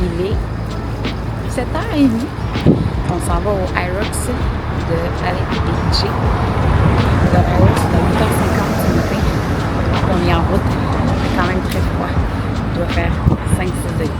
Il est 7h30. On s'en va au Hyrox de Valley Beach. Le Hyrox, c'est à 8h50 ce matin. On est en route. C'est quand même très froid. Il doit faire 5-6 degrés.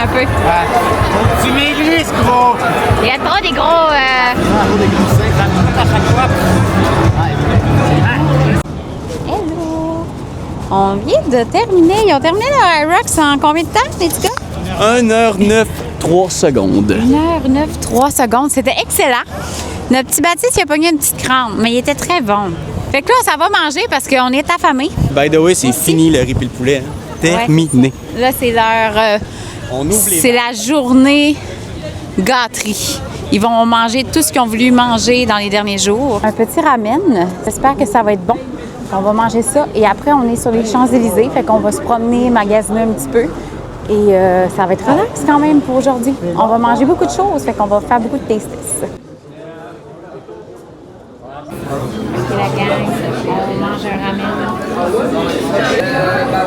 Un peu. Tu maigrisses, gros! Il y a trop des gros. Hello! On vient de terminer. Ils ont terminé le Hyrox en combien de temps, les petits gars? 1h09, 3 secondes. 1h09, 3 secondes. C'était excellent. Notre petit Baptiste, il a pogné une petite crampe, mais il était très bon. Fait que là, ça va manger parce qu'on est affamés. By the way, c'est fini le riz et le poulet. Hein? Terminé. Ouais, là, c'est leur... c'est la journée gâterie. Ils vont manger tout ce qu'ils ont voulu manger dans les derniers jours. Un petit ramen. J'espère que ça va être bon. On va manger ça. Et après, on est sur les Champs-Élysées. Fait qu'on va se promener, magasiner un petit peu. Et ça va être relax quand même pour aujourd'hui. On va manger beaucoup de choses. Fait qu'on va faire beaucoup de tastes. C'est la gang. On mange un ramen.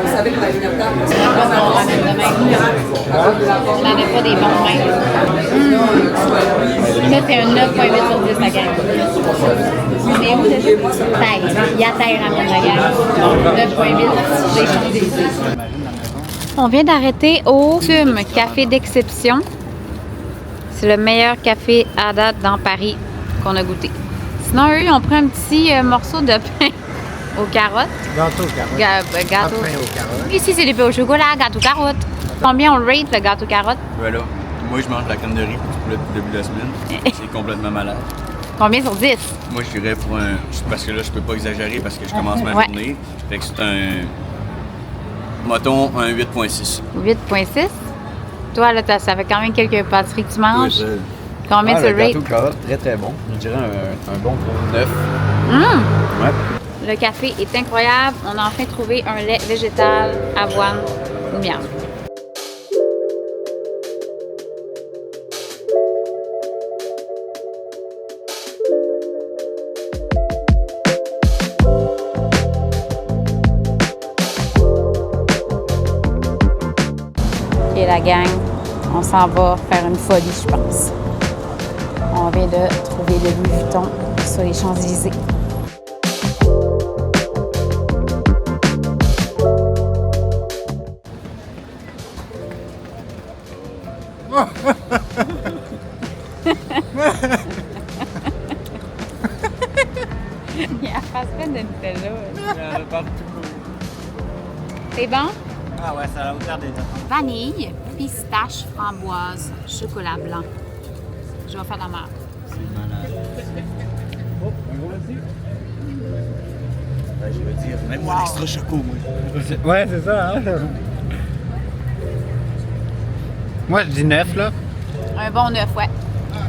Vous savez que la lumière On ramène demain. On n'en a pas des bons mêmes. Ça, c'est un 9,8 sur 10, la gang. Mais où déjà? Taille. Il y a taille ramène la gang. 9,8 sur les Champs-Élysées. On vient d'arrêter au Tume Café d'Exception. C'est le meilleur café à date dans Paris qu'on a goûté. Sinon, eux, ils ont pris un petit morceau de pain aux carottes. Gâteau aux carottes. Gâteau. Pain aux carottes. Ici, c'est des pains au chocolat, gâteau carottes. Combien on rate le gâteau carotte? Voilà. Moi, je mange de la crème de riz pour le début de la semaine. C'est complètement malade. Combien sur 10? Moi, je dirais pour un... Parce que là, je peux pas exagérer parce que je commence ma journée. Fait que c'est un... Mettons, un 8,6. 8,6? Toi, là, ça fait quand même quelques pâtisseries que tu manges. Oui, Combien tu le rates? gâteau carotte, très très bon. Je dirais un bon gros 9. Ouais. Le café est incroyable. On a enfin trouvé un lait végétal, avoine ou miel. Et la gang, on s'en va faire une folie, je pense. On vient de trouver le Louis Vuitton sur les Champs-Élysées. Il y a pas de Nutella. C'est bon? Ah ouais, ça a la hauteur des attentes. Vanille, pistache, framboise, chocolat blanc. Je vais faire la merde. C'est malade. Oh, un gros là-dessus. Je veux dire, même moi l'extra choco, moi. Ouais, c'est ça, hein? Moi, je dis 9, là. Un bon 9, ouais.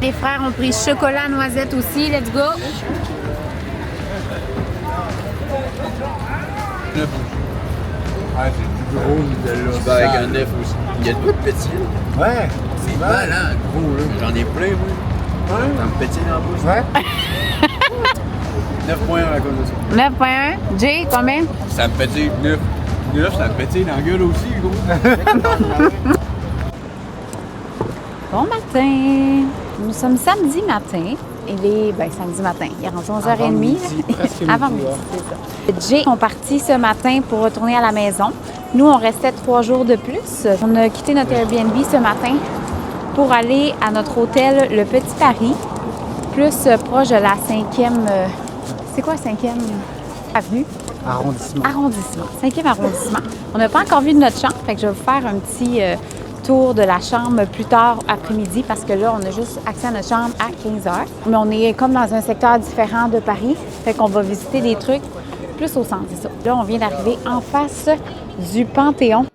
Les frères ont pris chocolat noisette aussi. Let's go! Ouais, c'est gros de là. Tu vas avec un œuf aussi. Il y a de quoi de petit, là. Ouais. C'est malade, gros, là. J'en ai plein, moi. Ouais. Ça me pétille dans la bouche. Ouais. 9 points à cause de ça. 9.1. Jay, combien? Ça me pétille 9. 9, ça me pétille dans la gueule aussi, gros. Bon matin! Nous sommes samedi matin. Il est, samedi matin. Il est rendu 11h30. Avant midi, c'est ça. Jay sont partis ce matin pour retourner à la maison. Nous, on restait 3 jours de plus. On a quitté notre Airbnb ce matin pour aller à notre hôtel Le Petit Paris, plus proche de la 5e... c'est quoi 5e avenue? Arrondissement. 5e arrondissement. On n'a pas encore vu de notre chambre, fait que je vais vous faire un petit tour de la chambre plus tard après-midi parce que là, on a juste accès à notre chambre à 15h. Mais on est comme dans un secteur différent de Paris, fait qu'on va visiter des trucs plus au centre, c'est ça. Là, on vient d'arriver en face du Panthéon.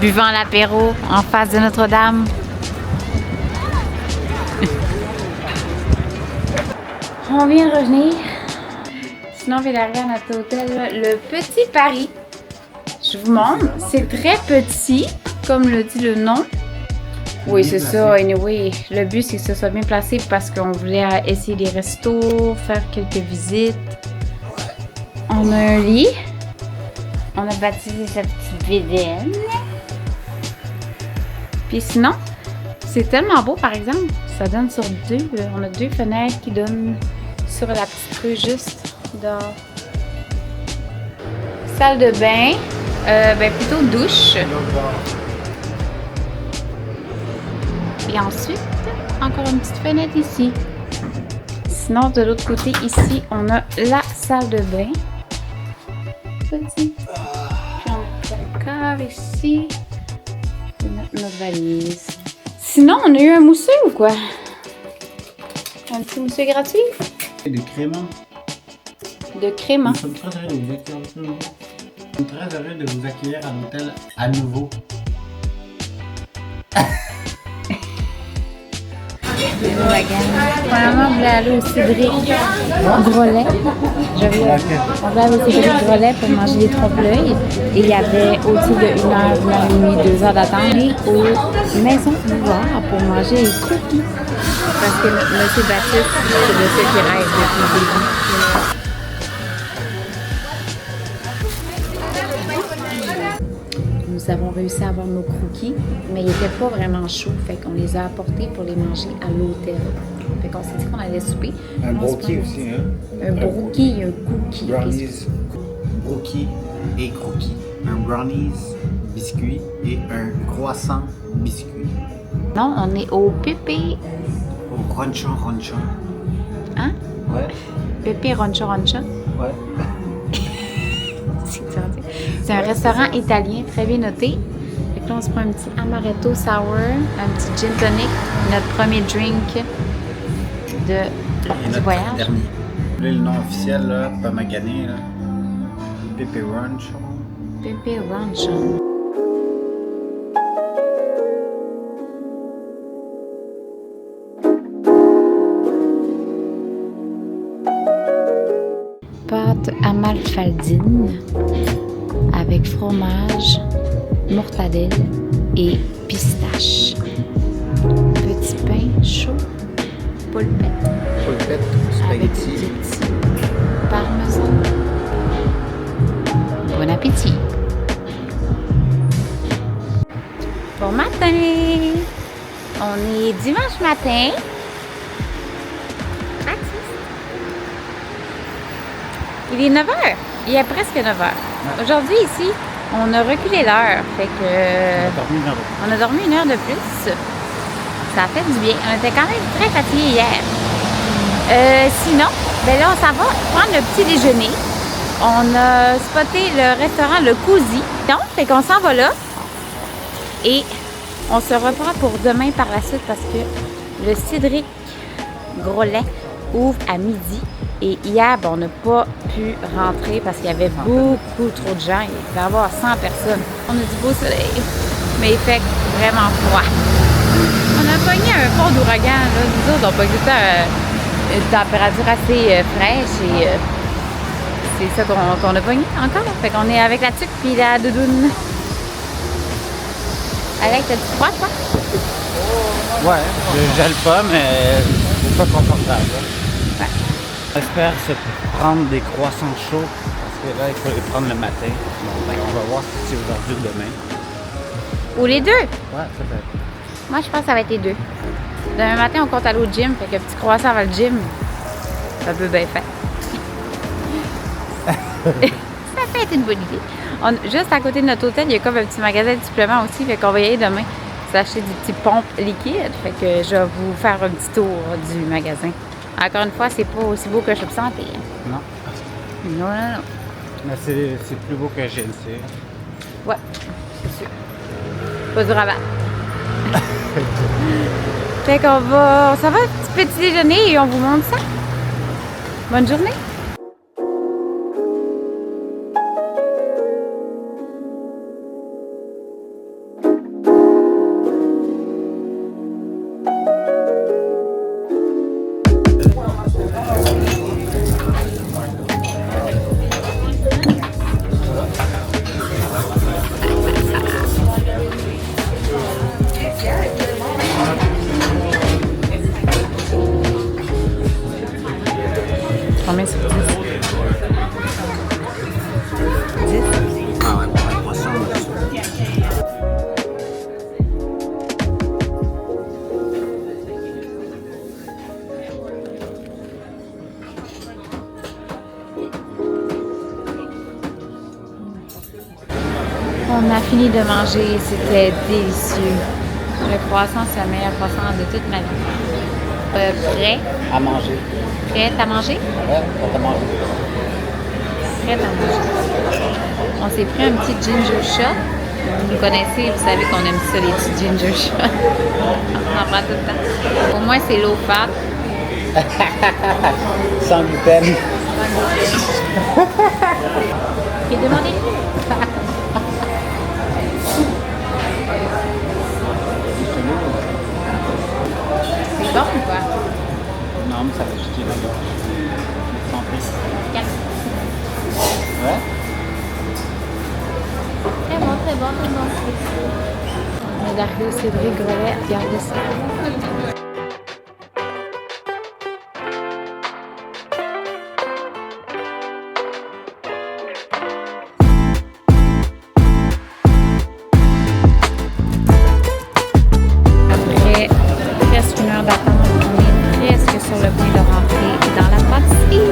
Buvant l'apéro en face de Notre-Dame. On vient de revenir. Sinon, on vient d'arriver à notre hôtel, Le Petit Paris. Je vous montre. C'est très petit, comme le dit le nom. Oui, c'est ça. Anyway, le but, c'est que ce soit bien placé parce qu'on voulait essayer des restos, faire quelques visites. On a un lit. On a baptisé sa petite bédaine. Puis sinon, c'est tellement beau, par exemple. Ça donne sur on a 2 fenêtres qui donnent sur la petite rue juste dehors. Salle de bain, plutôt douche. Et ensuite, encore une petite fenêtre ici. Sinon, de l'autre côté, ici, on a la salle de bain. Petit. Puis on a le placard ici. Notre valise. Sinon, on a eu un mousseux ou quoi? Un petit mousseux gratuit? De créma. De créma. Nous sommes très heureux de vous accueillir. Nous sommes très heureux de vous accueillir à l'hôtel à nouveau. Premièrement, on voulait aller au Cédric Grolet. On voulait aller au Cédric Grolet pour manger des trompe-l'œil. Et il y avait au-dessus de 1 heure, 1 heure et demie, 2 heures d'attente. Et aux Maisons Ouvertes pour manger les cookies. Parce que M. Baptiste, c'est le seul qui rêve depuis le début. Nous avons réussi à avoir nos croquis, mais ils n'étaient pas vraiment chauds, fait qu'on les a apportés pour les manger à l'hôtel. Fait qu'on s'est dit qu'on allait souper. Un brookie aussi, hein? Un brookie et un cookie. Brownies, brookie et croquis. Un brownies, biscuit et un croissant biscuit. Non, on est au Pépé. Au Ronchon Ronchon. Hein? Ouais. Pépé Ronchon Ronchon. Ouais. C'est un restaurant italien très bien noté. Fait que là, on se prend un petit amaretto sour, un petit gin tonic, notre premier drink du voyage. Dernier. Là, le nom officiel, là, pas magané, là. Pépé Ronchon. Pépé Ronchon. Pâte amalfaldine avec fromage, mortadelle et pistache. Petit pain chaud, polpette. Polpette, Avec spaghetti. du petit parmesan. Bon appétit! Bon matin! On est dimanche matin. Il est 9h. Il est presque 9h. Aujourd'hui, ici, on a reculé l'heure. Fait que. On a dormi une heure de plus. Ça a fait du bien. On était quand même très fatigués hier. Sinon, ben là, on s'en va prendre le petit déjeuner. On a spoté le restaurant Le Cozy. Donc, fait qu'on s'en va là. Et on se reprend pour demain par la suite parce que le Cédric Grolet ouvre à midi. Et hier, ben, on n'a pas pu rentrer parce qu'il y avait beaucoup trop de gens. Il devait y avoir 100 personnes. On a du beau soleil, mais il fait vraiment froid. On a pogné un fond d'ouragan. Nous autres, on a pogné une température assez fraîche et c'est ça qu'on a pogné encore. Fait qu'on est avec la tuque puis la doudoune. Alex, t'as-tu froid, toi? Ouais, je gèle pas, mais c'est pas confortable. Ouais. J'espère se prendre des croissants chauds parce que là, il faut les prendre le matin. Donc, on va voir si c'est aujourd'hui ou demain. Ou les deux? Ouais, peut-être. Moi, je pense que ça va être les deux. Demain matin, on compte aller au gym. Fait qu'un petit croissant avant le gym, ça peut bien faire. Ça peut être une bonne idée. Juste à côté de notre hôtel, il y a comme un petit magasin de suppléments aussi. Fait qu'on va y aller demain. S'acheter des petits pompes liquides. Fait que je vais vous faire un petit tour du magasin. Encore une fois, c'est pas aussi beau que Shop Santé. Non. Non, non, non. Mais c'est plus beau que GNC. Ouais, c'est sûr. Pas du rabat. Fait qu'on va... Ça va, petit déjeuner et on vous montre ça. Bonne journée. Combien sur 10? 10? Ah ouais, pour un croissant, On a fini de manger, c'était délicieux. Le croissant, c'est le meilleur croissant de toute ma vie. Prêt à manger. Prêt à manger? Ouais, on va manger. Prêt à manger. On s'est pris un petit ginger shot. Vous nous connaissez, vous savez qu'on aime ça, les petits ginger shots. On en prend tout le temps. Au moins, c'est low fat. Sans gluten. Et demandez. C'est bon ou pas? Non, mais ça va juste la gorge. Santé. Quatre. Ouais? Très bon, très bon, très bon. On est arrivé au Cédric Grolet. Regardez ça. Après presque une heure d'attente, on est presque sur le point de rentrer dans la pâtisserie.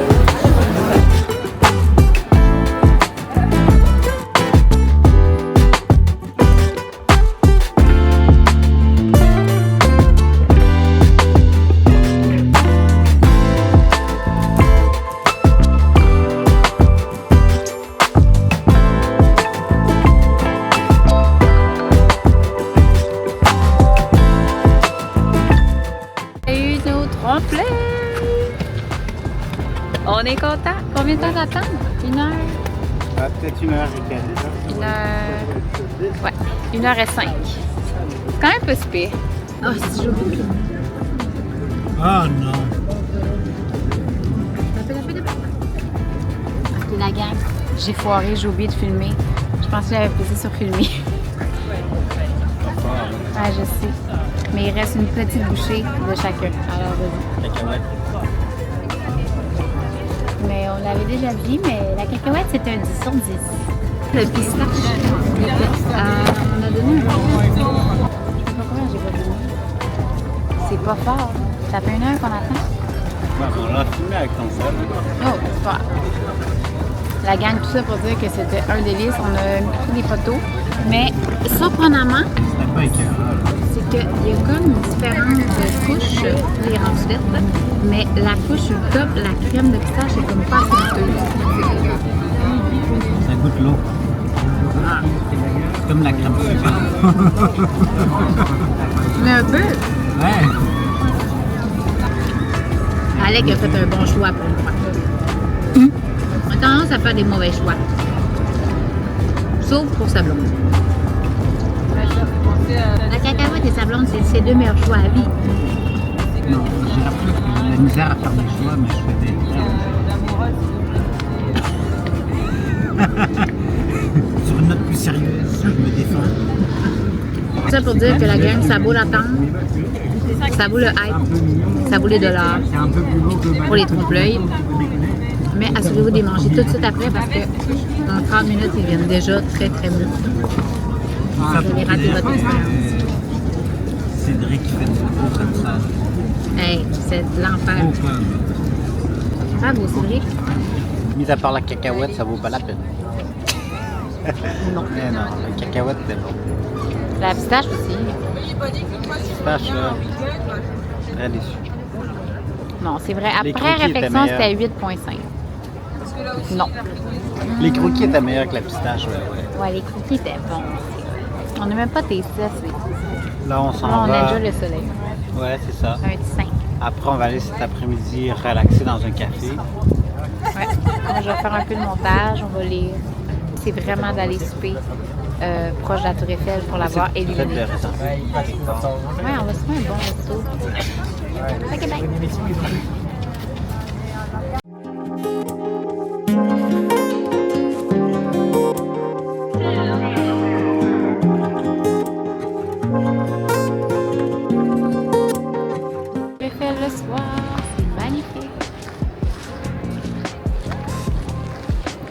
On est content. Combien de temps d'attente? 1 heure? Ah, peut-être 1 heure et quelques. 1 heure... Ouais, 1h05. C'est quand même pas si pire. Ah, si j'ai oublié. Ah non. Ok, la gang. J'ai foiré, j'ai oublié de filmer. Je pensais que j'avais posé sur filmer. Ah, je sais. Mais il reste une petite bouchée de chacun. Alors, vas-y. Cacahuète. Mais on l'avait déjà vu, mais la cacahuète, c'était un 10 sur 10. Le pistache, on a donné un... Je sais pas combien j'ai pas donné. pas fort. Ça fait 1 heure qu'on attend. Ouais, on l'a filmé avec ton sel. Oh, c'est pas grave. La gang, tout ça pour dire que c'était un délice. On a mis des photos. Mais surprenamment, C'était pas écœurant. c'est qu'il y a comme différentes couches, les ensuite, mais la couche sur le top, la crème de pistache est comme pas assez. Ça goûte l'eau. C'est comme la crème sucrée. Mais un peu. Ouais. Alec a fait un bon choix pour moi. On a tendance à faire des mauvais choix. Sauf pour sa blonde. La cacahuète et sa blonde, c'est ses 2 meilleurs choix à vie. Non, j'ai appris que j'ai de la misère à faire des choix, mais je fais des Sur une note plus sérieuse, je me défends. Tout ça pour dire que la gang, ça vaut l'attente. Ça vaut le hype. Ça vaut les dollars. C'est un peu plus beau que Pour les trompe-l'œil. Mais assurez-vous de les manger tout de suite après parce que dans 30 minutes, ils viennent déjà très très mûrs. Vous allez rater votre expérience. Cédric fait du beau comme ça. Hey, c'est l'enfer. Beau comme. Bravo, Cédric. Mis à part la cacahuète, ça vaut pas la peine. Non. Mais non, la cacahuète, c'est bon. La pistache aussi. Pistache, là, très déçu. Non, c'est vrai. Les Après croquis étaient réflexion, meilleurs. c'était 8,5. Non. Les croquis étaient meilleurs que la pistache, ouais. Ouais, les cookies étaient bons. On n'a même pas testé ça. Là, on s'en Là, on va. a déjà le soleil. Ouais, c'est ça. Un petit 5. Après, on va aller cet après-midi relaxer dans un café. Ouais. Moi, je vais faire un peu de montage. On va lire. C'est vraiment d'aller souper proche de la Tour Eiffel pour l'avoir Peut-être illuminée. le restaurant. Ouais, on va se faire un bon resto. Ok, bye. Eiffel le soir, c'est magnifique.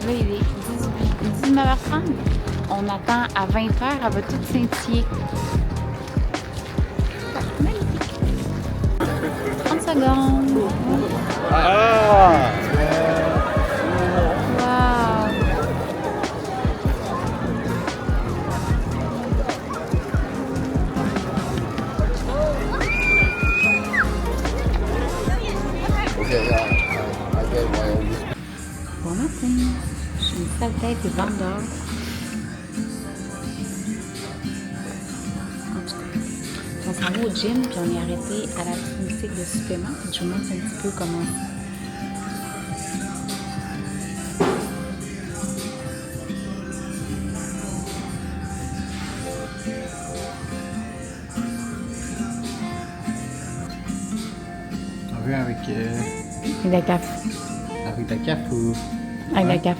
Là, il est 19h30. On attend à 20h, elle va toute scintiller. Magnifique. 30 secondes. Ah! Wow. Bon matin. J'ai une sale tête et vendeur. En tout cas, on s'en va au gym puis on est arrêté à la clinique de suppléments. Je vous montre un petit peu comment. On veut avec Avec la CAF. la CAF ou... Avec la Ouais. CAF.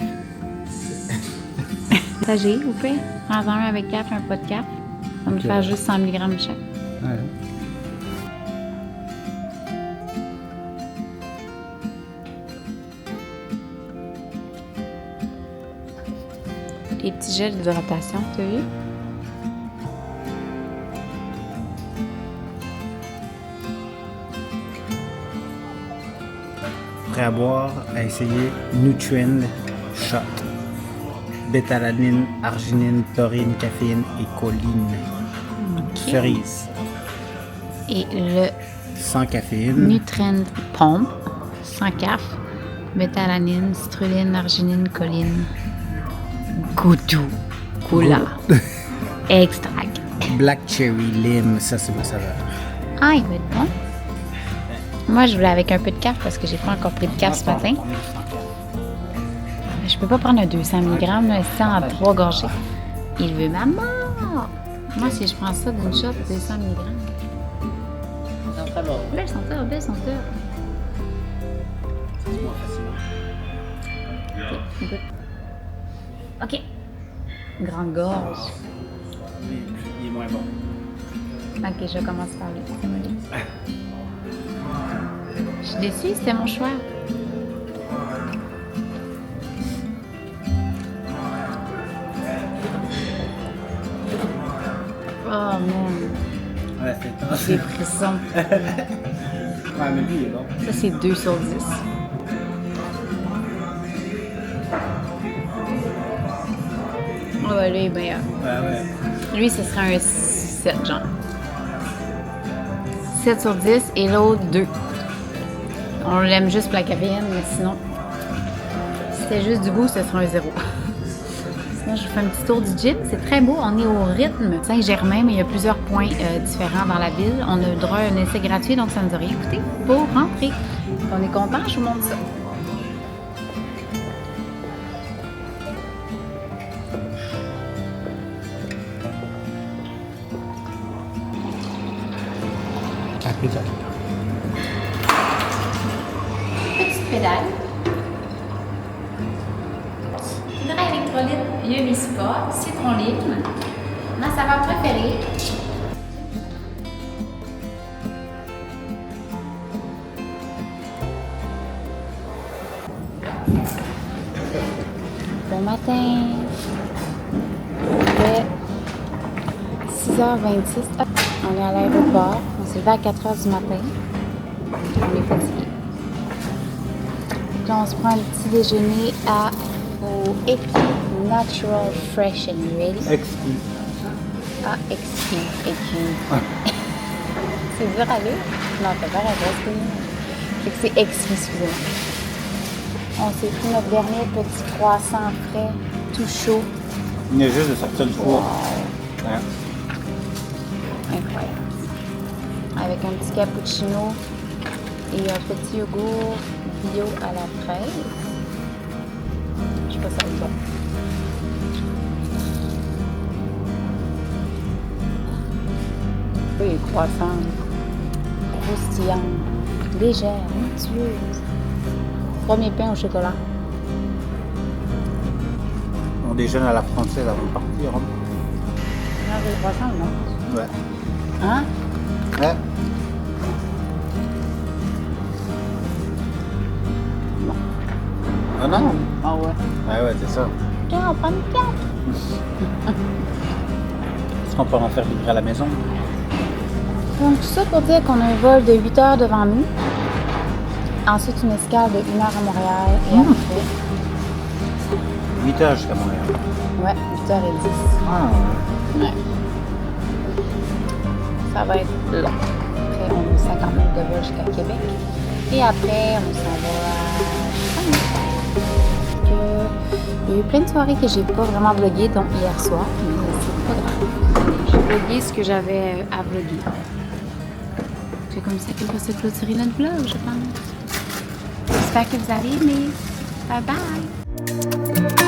Sagé, vous plaît? Prends-en un avec CAF, un pas de CAF. On va nous Ok. faire juste 100 mg de chaque. Ouais. Les petits gels d'hydratation, tu as vu? Prêt à boire, à essayer Nutrend Shot. Bétalanine, arginine, taurine, caféine et choline. Cerise. Et le Sans caféine. Nutrend Pompe, sans CAF, méthalanine, citrulline, arginine, choline. Goudou, cola, extract. Black cherry, lime, ça c'est ma saveur. Ah, il va être bon. Moi, je voulais avec un peu de CAF parce que j'ai pas encore pris de CAF ce matin. Je peux pas prendre un 200 mg, là, ça en 3 gorgées. Il veut ma mort. Moi, si je prends ça d'une shot, 200 mg. Belle senteur, belle senteur. Ok, goûte. Ok. Grande gorge. Il est moins bon. Ok, je commence par lui. C'est molli. Je suis déçue, c'était mon choix. Oh man. Ouais, c'est Des frissons. Ouais, mais lui, il est bon. Ça, c'est 2 sur 10. Ah ouais, lui, il est meilleur. Ouais. Lui, ce serait un 7, genre. 7 sur 10 et l'autre 2. On l'aime juste pour la caféine, mais sinon, si c'était juste du goût, ce serait un 0. Sinon, je fais un petit tour du gym. C'est très beau. On est au rythme Saint-Germain, mais il y a plusieurs points différents dans la ville. On a droit à un essai gratuit, donc ça nous a rien coûté pour rentrer. On est content, je vous montre ça. Petite pédale. Poudre électrolyte Yumi Spa, citron lime. Ma saveur préférée. Bon matin. Il est 6h26. Hop, on est à l'aéroport. On s'est levé à 4h du matin. On est fatigué. Là, on se prend un petit déjeuner au Eki Natural Fresh and Ready. Exquis. Ah, Eki. C'est dur à lire? Non, t'as pas la grosse. Fait que c'est exquis, excusez-moi. On s'est pris notre dernier petit croissant frais, tout chaud. Il est juste de sortir du four. Wow. Ouais. Incroyable. Avec un petit cappuccino et un petit yogourt bio à la fraise. Je sais pas si ça va être bon. Oui, croissant, croustillant, légère, onctueuse. Premier pain au chocolat. On déjeune à la française avant de partir. Hein? Non, le croissant, non? Ouais. Hein? Ouais. Bon. Ah non? Ah ouais. Ouais, ouais, c'est ça. Tiens, on prend une carte. Est-ce qu'on peut en faire livrer à la maison? Donc, tout ça pour dire qu'on a un vol de 8 heures devant nous. Ensuite, une escale de 1 heure à Montréal. Et après... 8 heures jusqu'à Montréal. Ouais, 8h10. Ah. Ouais. Ça va être long. Après, on a 50 minutes de vol jusqu'à Québec. Et après, on s'en va à Saint-Michel. Il y a eu plein de soirées que j'ai pas vraiment vlogué, dont hier soir. Mais c'est pas grave. J'ai vlogué ce que j'avais à vlogger. C'est comme ça qu'il va se clôturer notre vlog, je pense. J'espère que vous avez aimé. Bye bye!